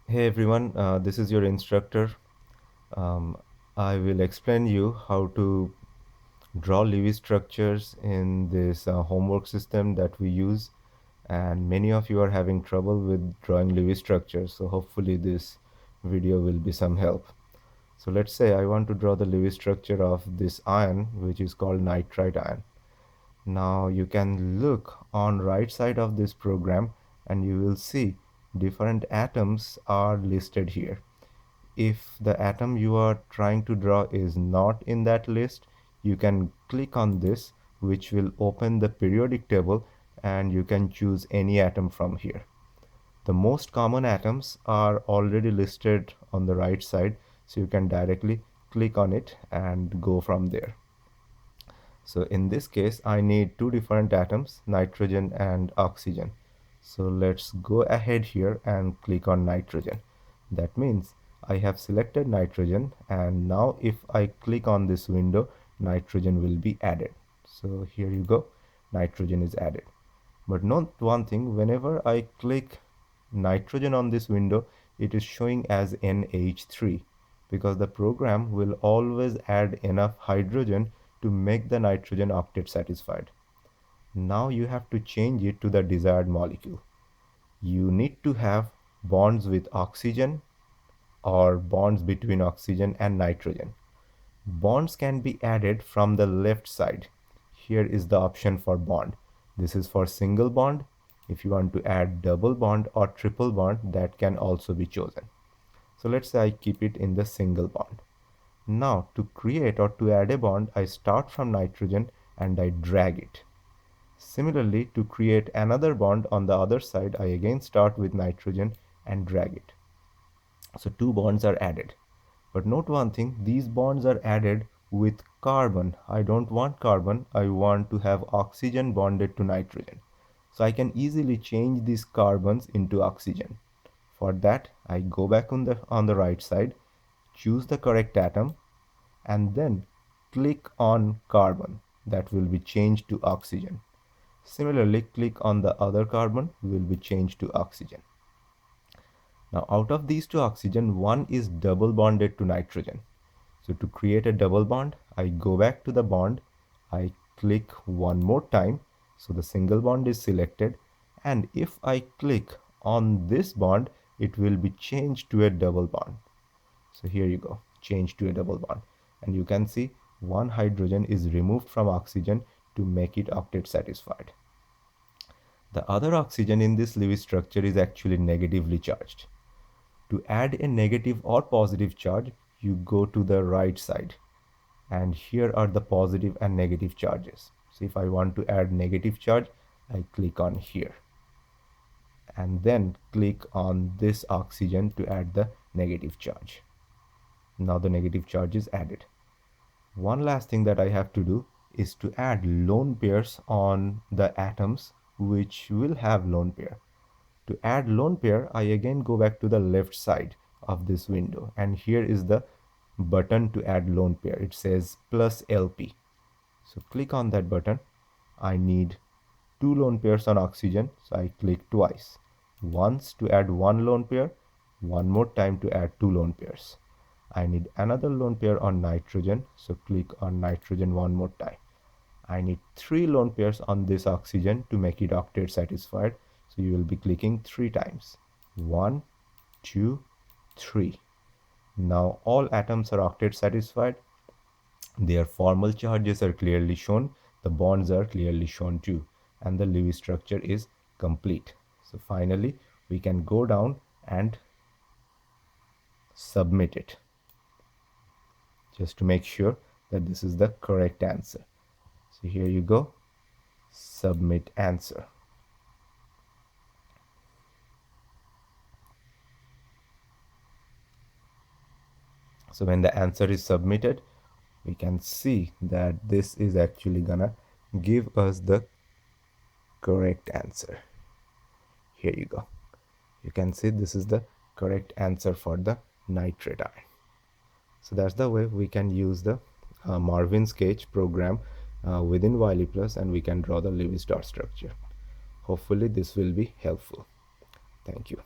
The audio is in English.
Hey everyone, this is your instructor. Um, I will explain you how to draw Lewis structures in this homework system that we use, and many of you are having trouble with drawing Lewis structures, so hopefully this video will be some help. So let's say I want to draw the Lewis structure of this ion, which is called nitrite ion. Now you can look on right side of this program and you will see different atoms are listed here. If the atom you are trying to draw is not in that list, you can click on this, which will open the periodic table, and you can choose any atom from here. The most common atoms are already listed on the right side, so you can directly click on it and go from there. So in this case, I need two different atoms, nitrogen and oxygen. So let's go ahead here and click on nitrogen. That means I have selected nitrogen, and now if I click on this window, nitrogen will be added. So here you go, nitrogen is added. But note one thing, whenever I click nitrogen on this window, it is showing as NH3 because the program will always add enough hydrogen to make the nitrogen octet satisfied. Now you have to change it to the desired molecule. You need to have bonds with oxygen or bonds between oxygen and nitrogen. Bonds can be added from the left side. Here is the option for bond. This is for single bond. If you want to add double bond or triple bond, that can also be chosen. So let's say I keep it in the single bond. Now to create or to add a bond, I start from nitrogen and I drag it. Similarly, to create another bond on the other side, I again start with nitrogen and drag it. So two bonds are added. But note one thing, these bonds are added with carbon. I don't want carbon, I want to have oxygen bonded to nitrogen. So I can easily change these carbons into oxygen. For that, I go back on the right side, choose the correct atom, and then click on carbon. That will be changed to oxygen. Similarly, click on the other carbon, will be changed to oxygen. Now out of these two oxygen, one is double bonded to nitrogen. So to create a double bond, I go back to the bond, I click one more time, so the single bond is selected, and if I click on this bond, it will be changed to a double bond. So here you go, change to a double bond, and you can see one hydrogen is removed from oxygen to make it octet satisfied. The other oxygen in this Lewis structure is actually negatively charged. To add a negative or positive charge, you go to the right side, and here are the positive and negative charges. So if I want to add negative charge, I click on here and then click on this oxygen to add the negative charge. Now the negative charge is added. One last thing that I have to do is to add lone pairs on the atoms which will have lone pair. To add lone pair, I again go back to the left side of this window, and here is the button to add lone pair. It says plus LP. So click on that button. I need two lone pairs on oxygen, so I click twice. Once to add one lone pair, one more time to add two lone pairs. I need another lone pair on nitrogen, so click on nitrogen one more time. I need three lone pairs on this oxygen to make it octet satisfied, so you will be clicking three times. 1, 2, 3. Now all atoms are octet satisfied. Their formal charges are clearly shown, the bonds are clearly shown too, and the Lewis structure is complete. So finally we can go down and submit it, just to make sure that this is the correct answer. So here you go, submit answer. So when the answer is submitted, we can see that this is actually gonna give us the correct answer. Here you go. You can see this is the correct answer for the nitrate ion. So that's the way we can use the Marvin sketch program within wileyplus, and we can draw the Lewis dot structure. Hopefully this will be helpful. Thank you.